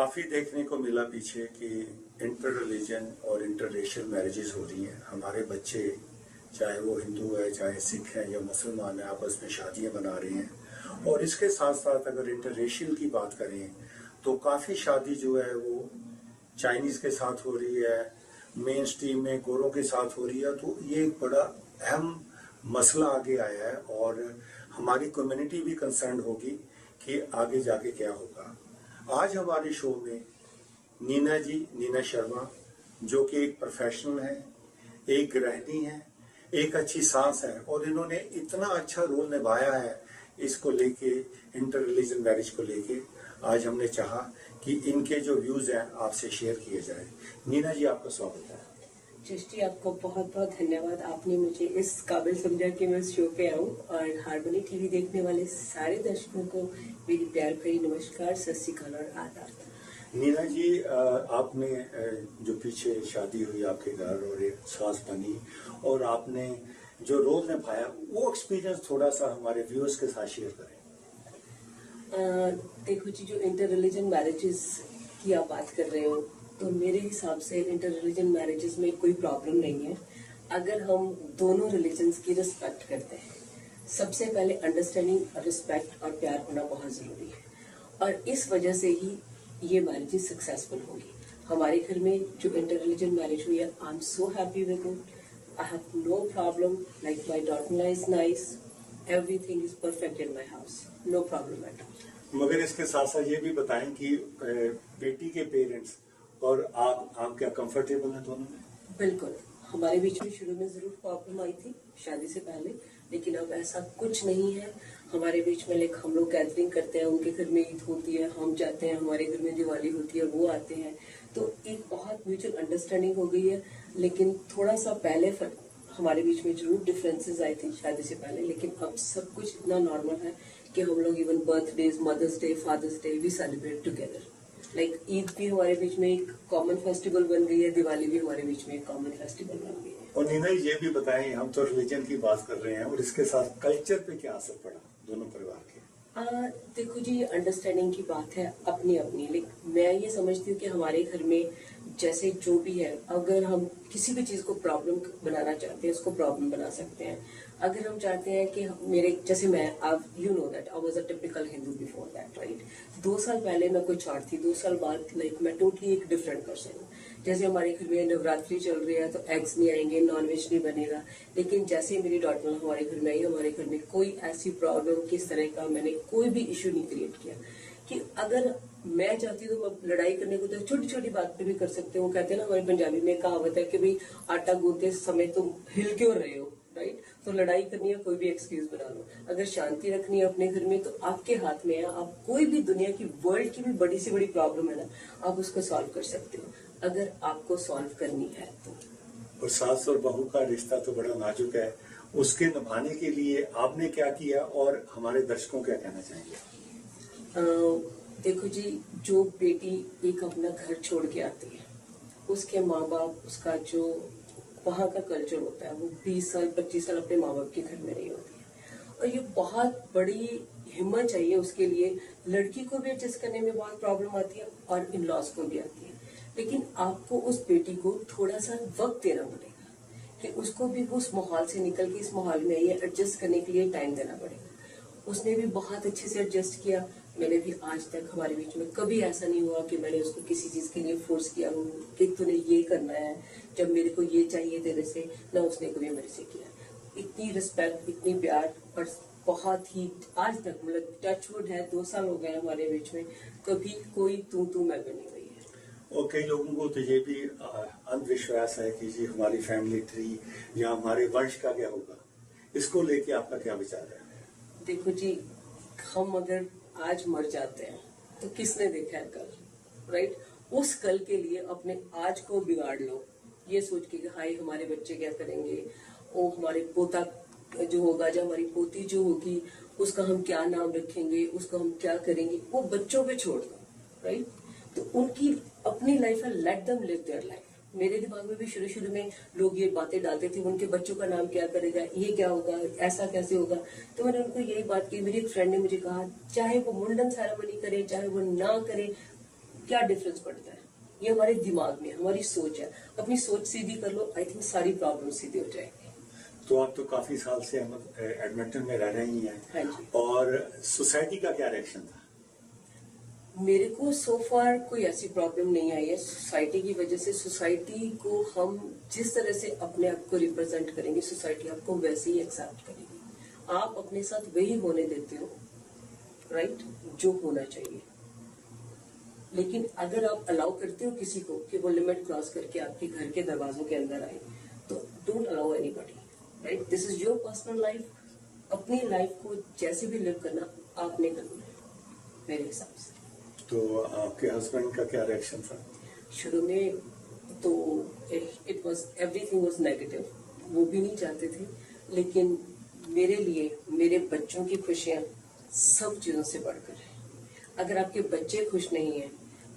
काफ़ी देखने को मिला पीछे कि इंटर रिलीजन और इंटर रेशियल मैरिजेस हो रही हैं। हमारे बच्चे चाहे वो हिंदू है, चाहे सिख है या मुसलमान है, आपस में शादियां बना रहे हैं। और इसके साथ साथ अगर इंटर रेशियल की बात करें तो काफ़ी शादी जो है वो चाइनीज़ के साथ हो रही है, मेन स्ट्रीम में गोरों के साथ हो रही है। तो ये एक बड़ा अहम मसला आगे आया है और हमारी कम्युनिटी भी कंसर्न होगी कि आगे जाके क्या होगा। आज हमारे शो में नीना शर्मा, जो कि एक प्रोफेशनल है, एक गृहिणी है, एक अच्छी सास है और इन्होंने इतना अच्छा रोल निभाया है इसको लेके, इंटर रिलीजन मैरिज को लेके। आज हमने चाहा कि इनके जो व्यूज हैं आपसे शेयर किए जाए। नीना जी, आपका स्वागत है। जस्टी, आपको बहुत बहुत धन्यवाद। आपने मुझे इस काबिल समझा कि मैं इस शो पे आऊं। और हारमोनी टीवी देखने वाले सारे दर्शकों को मेरी प्यार भरी नमस्कार, सत श्री अकाल और आदाब। नीना जी, आपने जो पीछे शादी हुई आपके घर और एक सास बनी और आपने जो रोल निभाया, वो एक्सपीरियंस थोड़ा सा हमारे व्यूअर्स के साथ शेयर करें। देखो जी, जो इंटर रिलीजन मैरिजेस की आप बात कर रहे हो, तो मेरे हिसाब से इंटर रिलीजन मैरिजेस में कोई प्रॉब्लम नहीं है अगर हम दोनों रिलीजन्स की रिस्पेक्ट करते हैं। सबसे पहले अंडरस्टैंडिंग, रिस्पेक्ट और प्यार होना बहुत जरूरी है और इस वजह से ही ये मैरिजेस सक्सेसफुल होगी। हमारे घर में जो इंटर रिलीजन मैरिज हुई है, I am so happy with it. I have no problem, like my daughter is nice, everything is perfect in my house, no problem at all. मगर इसके साथ साथ ये भी बताएं कि बेटी के पेरेंट्स और आप क्या कंफर्टेबल हैं दोनों में? बिल्कुल, हमारे बीच में शुरू में जरूर प्रॉब्लम आई थी शादी से पहले, लेकिन अब ऐसा कुछ नहीं है हमारे बीच में। लाइक हम लोग गैदरिंग करते हैं, उनके घर में ईद होती है, हम जाते हैं, हमारे घर में दिवाली होती है, वो आते हैं, तो एक बहुत म्यूचुअल अंडरस्टैंडिंग हो गई है। लेकिन थोड़ा सा पहले हमारे बीच में जरूर डिफरेंसेस आई थी शादी से पहले, लेकिन अब सब कुछ इतना नॉर्मल है कि हम लोग even birthdays, mother's day, father's day भी सेलिब्रेट टुगेदर। लाइक ईद भी हमारे बीच में एक कॉमन फेस्टिवल बन गई है, दिवाली भी हमारे बीच में एक कॉमन फेस्टिवल बन गई है। और नीना ये भी बताएं, हम तो रिलीजन की बात कर रहे हैं और इसके साथ कल्चर पे क्या असर पड़ा दोनों परिवार के? देखो जी, ये अंडरस्टैंडिंग की बात है अपनी अपनी। लेकिन मैं ये समझती हूँ कि हमारे घर में जैसे जो भी है, अगर हम किसी भी चीज को प्रॉब्लम बनाना चाहते हैं, उसको प्रॉब्लम बना सकते हैं। अगर हम चाहते हैं कि मेरे जैसे मैं, अब you know that I was a typical Hindu before that, right. 2 साल पहले मैं कुछ और थी, 2 साल बाद लाइक मैं टोटली एक डिफरेंट पर्सन हूँ। जैसे हमारे घर में नवरात्रि चल रही है तो एग्स नहीं आएंगे, नॉनवेज नहीं बनेगा। लेकिन जैसे मेरी डॉटर हमारे घर में आई, हमारे घर में कोई ऐसी प्रॉब्लम, किस तरह का मैंने कोई भी इश्यू नहीं क्रिएट किया। कि अगर मैं चाहती हूँ तो मैं लड़ाई करने को तो छोटी छोटी बात पे भी कर सकते हो। कहते हैं ना, हमारी पंजाबी में कहावत है कि भाई आटा गूंथते समय तुम हिल क्यों रहे हो, राइट। तो लड़ाई करनी है, कोई भी एक्सक्यूज बना लो। अगर शांति रखनी है अपने घर में तो आपके हाथ में है। आप कोई भी दुनिया की, वर्ल्ड की भी बड़ी से बड़ी प्रॉब्लम है ना, आप उसको सॉल्व कर सकते हो अगर आपको सॉल्व करनी है तो। और सास और बहू का रिश्ता तो बड़ा नाजुक है, उसके निभाने के लिए आपने क्या किया और हमारे दर्शकों क्या कहना चाहेंगे? देखो जी, जो बेटी एक अपना घर छोड़ के आती है, उसके माँ बाप, उसका जो वहाँ का कल्चर होता है, वो 20 साल 25 साल अपने माँ बाप के घर में नहीं होती है। और ये बहुत बड़ी हिम्मत चाहिए उसके लिए। लड़की को भी एडजस्ट करने में बहुत प्रॉब्लम आती है और इन लॉज को भी आती है। लेकिन आपको उस बेटी को थोड़ा सा वक्त देना पड़ेगा कि उसको भी उस माहौल से निकल के इस माहौल में ये एडजस्ट करने के लिए टाइम देना पड़ेगा। उसने भी बहुत अच्छे से एडजस्ट किया। मैंने भी आज तक हमारे बीच में कभी ऐसा नहीं हुआ कि मैंने उसको किसी चीज के लिए फोर्स किया हो कि तूने ये करना है, जब मेरे को ये चाहिए तेरे से, ना उसने कभी मेरे से किया। इतनी रिस्पेक्ट, इतनी प्यार, और बहुत ही आज तक, मतलब टचवुड है, 2 साल हो गए हमारे बीच में, कभी कोई तू मैं नहीं हुई है। और कई लोगों को तो ये भी अंधविश्वास है कि जी हमारी फैमिली ट्री या हमारे वंश का क्या होगा, इसको लेके आपका क्या विचार है? देखो जी, हम अगर आज मर जाते हैं तो किसने देखा है कल, राइट। उस कल के लिए अपने आज को बिगाड़ लो ये सोच के हाय हमारे बच्चे क्या करेंगे, ओ हमारे पोता जो होगा, जो हमारी पोती जो होगी, उसका हम क्या नाम रखेंगे, उसको हम क्या करेंगे, वो बच्चों पे छोड़ दो, राइट। तो उनकी अपनी लाइफ है, let them live their life. मेरे दिमाग में भी शुरू में लोग ये बातें डालते थे, उनके बच्चों का नाम क्या करेगा, ये क्या होगा, ऐसा कैसे होगा। तो मैंने उनको यही बात की। मेरी एक फ्रेंड ने मुझे कहा, चाहे वो मुंडन सेरेमनी करे, चाहे वो ना करे, क्या डिफरेंस पड़ता है? ये हमारे दिमाग में, हमारी सोच है। अपनी सोच सीधी कर लो, आई थिंक सारी प्रॉब्लम सीधी हो जाएगी। तो आप तो काफी साल से एडमिंटन में रह रही हैं। हाँ जी। और सोसाइटी का क्या रिएक्शन था? मेरे को सो फार कोई ऐसी प्रॉब्लम नहीं आई है सोसाइटी की वजह से। सोसाइटी को हम जिस तरह से अपने आप को रिप्रेजेंट करेंगे, सोसाइटी आपको वैसे ही एक्सेप्ट करेगी। आप अपने साथ वही होने देते हो, राइट, जो होना चाहिए। लेकिन अगर आप अलाउ करते हो किसी को कि वो लिमिट क्रॉस करके आपके घर के दरवाजों के अंदर आए, तो don't allow anybody, right. This is your personal life. अपनी लाइफ को जैसे भी लिव करना आपने करना है, मेरे हिसाब से। तो आपके हस्बैंड का क्या रिएक्शन था? शुरू में तो it was everything was negative, वो भी नहीं चाहते थे। लेकिन मेरे लिए मेरे बच्चों की खुशियां सब चीजों से बढ़कर है। अगर आपके बच्चे खुश नहीं हैं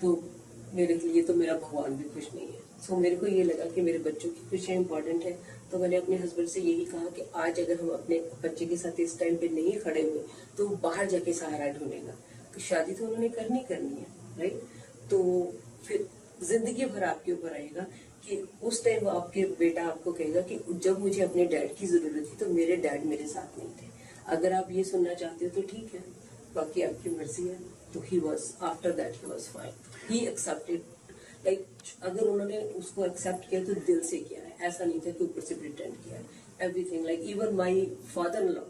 तो मेरे लिए तो मेरा भगवान भी खुश नहीं है। सो मेरे को ये लगा कि मेरे बच्चों की खुशियां इंपॉर्टेंट है। तो मैंने अपने हस्बैंड से यही कहा कि आज अगर हम अपने बच्चे के साथ इस टाइम पे नहीं खड़े हुए तो वो बाहर जाके सहारा ढूंढेगा। तो शादी तो उन्होंने करनी है, राइट। तो फिर जिंदगी भर आपके ऊपर आएगा कि उस टाइम आपके बेटा आपको कहेगा कि जब मुझे अपने डैड की जरूरत थी तो मेरे डैड मेरे साथ नहीं थे। अगर आप ये सुनना चाहते हो तो ठीक है, बाकी आपकी मर्जी है। तो he was after that he was fine, he accepted. Like अगर उन्होंने उसको एक्सेप्ट किया तो दिल से किया है, ऐसा नहीं था कि ऊपर से प्रिटेंड किया है। Everything, like even my father in law,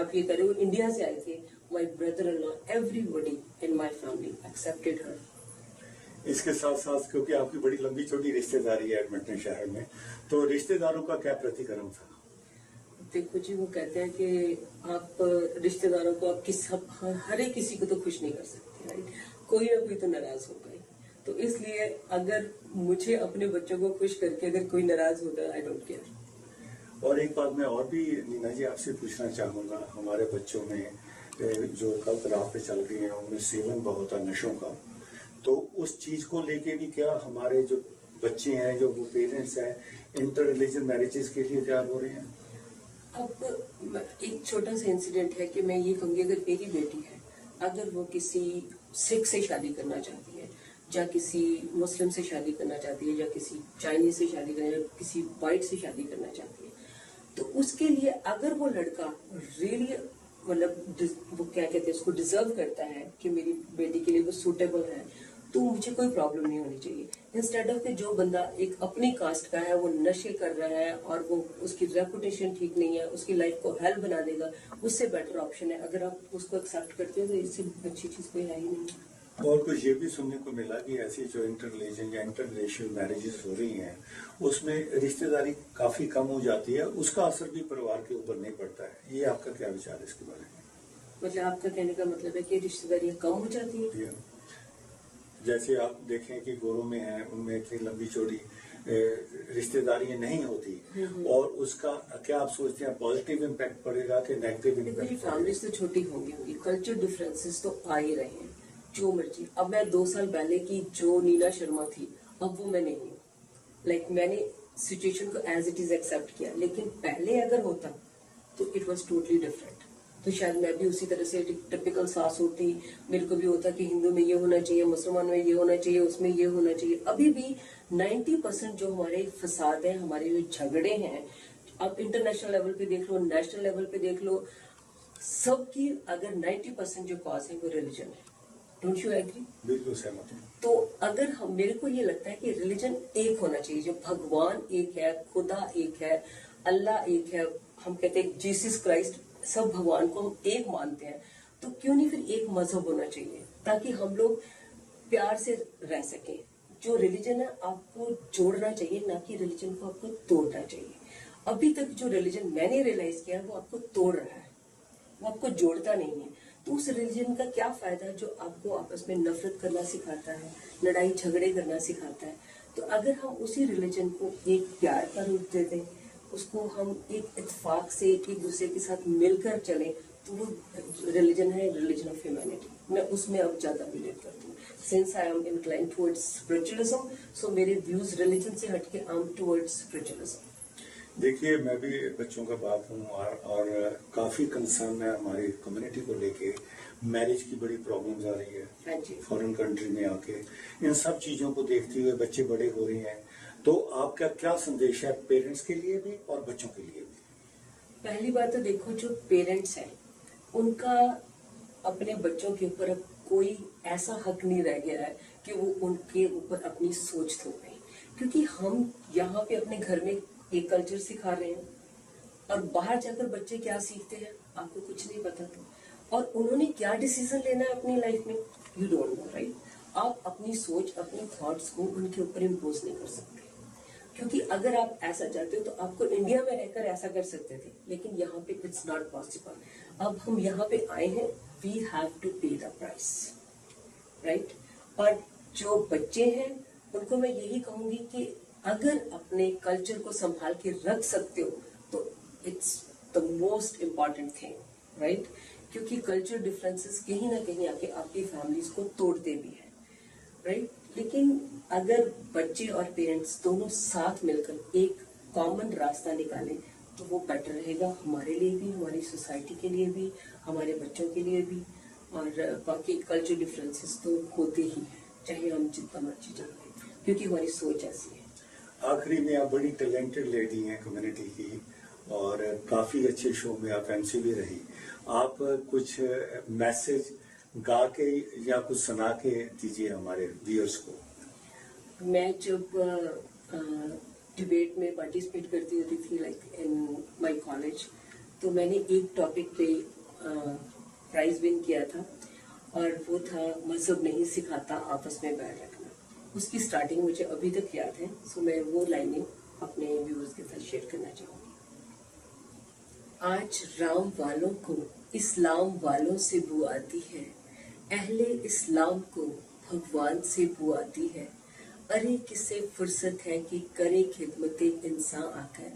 आप ये करें, वो इंडिया से आए थे। My brother in law, everybody in my family accepted her. इसके साथ साथ क्योंकि आपकी बड़ी लंबी चौड़ी रिश्तेदारी है एडमिंटन शहर में, तो रिश्तेदारों का क्या प्रतिक्रम था? देखो जी, वो कहते हैं कि आप रिश्तेदारों को आप हर एक किसी को तो खुश नहीं कर सकते, राइट। कोई ना कोई तो नाराज होगा ही। तो इसलिए अगर मुझे अपने बच्चों को खुश करके अगर कोई नाराज होगा, आई डोंट केयर। और एक बात मैं और भी नीना जी आपसे पूछना चाहूंगा, हमारे बच्चों में जो गलत राह पे चल रही है उनमें सेवन बहुत है नशों का, तो उस चीज को लेके भी क्या हमारे जो बच्चे हैं, जो वो पेरेंट्स हैं, इंटर रिलीजन मैरिजेस के लिए तैयार हो रहे हैं? अब एक छोटा सा इंसिडेंट है कि मैं ये कहूंगी, अगर मेरी बेटी है, अगर वो किसी सिख से शादी करना चाहती है, या किसी मुस्लिम से शादी करना चाहती है, या किसी चाइनीज से शादी करना, या किसी वाइट से शादी करना चाहती है, तो उसके लिए अगर वो लड़का रियली मतलब वो क्या कहते हैं उसको डिजर्व करता है कि मेरी बेटी के लिए वो सूटेबल है, तो मुझे कोई प्रॉब्लम नहीं होनी चाहिए। इंस्टेड ऑफ कि जो बंदा एक अपनी कास्ट का है, वो नशे कर रहा है और वो उसकी रेपुटेशन ठीक नहीं है, उसकी लाइफ को हेल बना देगा, उससे बेटर ऑप्शन है। अगर आप उसको एक्सेप्ट करते हो तो इससे अच्छी चीज कोई है ही नहीं। और कुछ ये भी सुनने को मिला कि ऐसी जो इंटर रिलीजन या इंटर रेशियल मैरिजेस हो रही हैं उसमें रिश्तेदारी काफी कम हो जाती है, उसका असर भी परिवार के ऊपर नहीं पड़ता है। ये आपका क्या विचार है इसके बारे में? मतलब आपका कहने का मतलब है कि रिश्तेदारियां कम हो जाती है? जैसे आप देखें कि गोरों में है, उनमें इतनी लंबी चौड़ी रिश्तेदारियां नहीं होती, और उसका क्या आप सोचते हैं पॉजिटिव इम्पैक्ट पड़ेगा कि नेगेटिव इम्पैक्ट? फैमिलीज तो छोटी होंगी, कल्चर डिफरेंसेस तो आ ही रहे हैं, जो मर्जी। अब मैं 2 साल पहले की जो नीना शर्मा थी, अब वो मैं नहीं हूँ। लाइक मैंने सिचुएशन को एज इट इज एक्सेप्ट किया, लेकिन पहले अगर होता तो इट वाज टोटली डिफरेंट। तो शायद मैं भी उसी तरह से टिपिकल सास होती, मेरे को भी होता कि हिंदू में ये होना चाहिए, मुसलमान में ये होना चाहिए, उसमें ये होना चाहिए। अभी भी 90% जो हमारे फसाद है, हमारे जो झगड़े हैं, आप इंटरनेशनल लेवल पे देख लो, नेशनल लेवल पे देख लो, सबकी अगर 90% जो कॉज है वो रिलीजन है। Don't you agree? बिल्कुल सहमत हूँ। तो अगर हम, मेरे को ये लगता है कि रिलीजन एक होना चाहिए, जो भगवान एक है, खुदा एक है, अल्लाह एक है, हम कहते हैं जीसस क्राइस्ट, सब भगवान को हम एक मानते हैं, तो क्यों नहीं फिर एक मजहब होना चाहिए, ताकि हम लोग प्यार से रह सकें। जो रिलीजन है आपको जोड़ना चाहिए, ना कि रिलीजन को आपको तोड़ना चाहिए। अभी तक जो रिलीजन मैंने रियलाइज किया वो आपको तोड़ रहा है, वो आपको जोड़ता नहीं है। तो उस रिलीजन का क्या फायदा जो आपको आपस में नफरत करना सिखाता है, लड़ाई झगड़े करना सिखाता है। तो अगर हम उसी रिलीजन को एक प्यार का रूप दे दें, उसको हम एक इत्तेफाक से एक दूसरे के साथ मिलकर चलें, तो वो रिलीजन है, रिलीजन ऑफ ह्यूमैनिटी। मैं उसमें अब ज्यादा बिलीव करती हूँ। Since I am inclined towards spiritualism, so मेरे व्यूज रिलीजन से हटके आई एम टुवर्ड्स स्पिरिचुअलिज्म। देखिए, मैं भी बच्चों का बाप हूँ और काफी कंसर्न है हमारी कम्युनिटी को लेके। मैरिज की बड़ी प्रॉब्लम्स आ रही है हाँ जी। फॉरेन कंट्री में आके, इन सब चीजों को देखते हुए बच्चे बड़े हो रहे हैं, तो आपका क्या संदेश है पेरेंट्स के लिए भी और बच्चों के लिए भी? पहली बात तो देखो, जो पेरेंट्स हैं उनका अपने बच्चों के ऊपर अब कोई ऐसा हक नहीं रह गया है कि वो उनके ऊपर अपनी सोच थोपें, क्योंकि हम यहाँ पे अपने घर में एक कल्चर सिखा रहे हैं और बाहर जाकर बच्चे क्या सीखते हैं आपको कुछ नहीं पता था, और उन्होंने क्या डिसीजन लेना है अपनी लाइफ में, यू डोंट नो, राइट। आप अपनी सोच, अपने थॉट्स को उनके ऊपर इम्पोज नहीं कर सकते, क्योंकि अगर आप ऐसा चाहते हो तो आपको इंडिया में रहकर ऐसा कर सकते थे, लेकिन यहाँ पे इट्स नॉट पॉसिबल। अब हम यहाँ पे आए हैं, वी हैव टू पे द प्राइस, राइट। और जो बच्चे हैं उनको मैं यही कहूंगी कि अगर अपने कल्चर को संभाल के रख सकते हो तो it's the most important thing, right. क्योंकि कल्चर डिफरेंसेस कहीं ना कहीं आके आपकी फैमिलीज को तोड़ते भी हैं, राइट। लेकिन अगर बच्चे और पेरेंट्स दोनों साथ मिलकर एक कॉमन रास्ता निकालें तो वो बेटर रहेगा हमारे लिए भी, हमारी सोसाइटी के लिए भी, हमारे बच्चों के लिए भी। और बाकी कल्चर डिफरेंसेस तो होते ही हैं, चाहे हम जितना मर्जी जाने, क्योंकि हमारी सोच ऐसी है। आखिरी में आप बड़ी टैलेंटेड लेडी हैं कम्युनिटी की, और काफी अच्छे शो में आप एमसी भी रही। आप कुछ मैसेज गा के या कुछ सुना के दीजिए हमारे व्यूअर्स को। मैं जब डिबेट में पार्टिसिपेट करती होती थी, लाइक इन माय कॉलेज, तो मैंने एक टॉपिक पे प्राइज विन किया था और वो था मजहब नहीं सिखाता आपस में बैर रखना। उसकी स्टार्टिंग मुझे अभी तक याद है, सो मैं वो लाइनें अपने व्यूअर्स के साथ शेयर करना चाहूंगी। आज राम वालों को इस्लाम वालों से बू आती है, अहले इस्लाम को भगवान से बू आती है। अरे किसे फुर्सत है कि करे खिदमते इंसान आकर,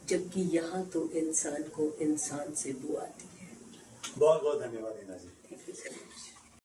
जबकि यहाँ तो इंसान को इंसान से बू आती है। बहुत बहुत धन्यवाद Hina ji. Thank you so much.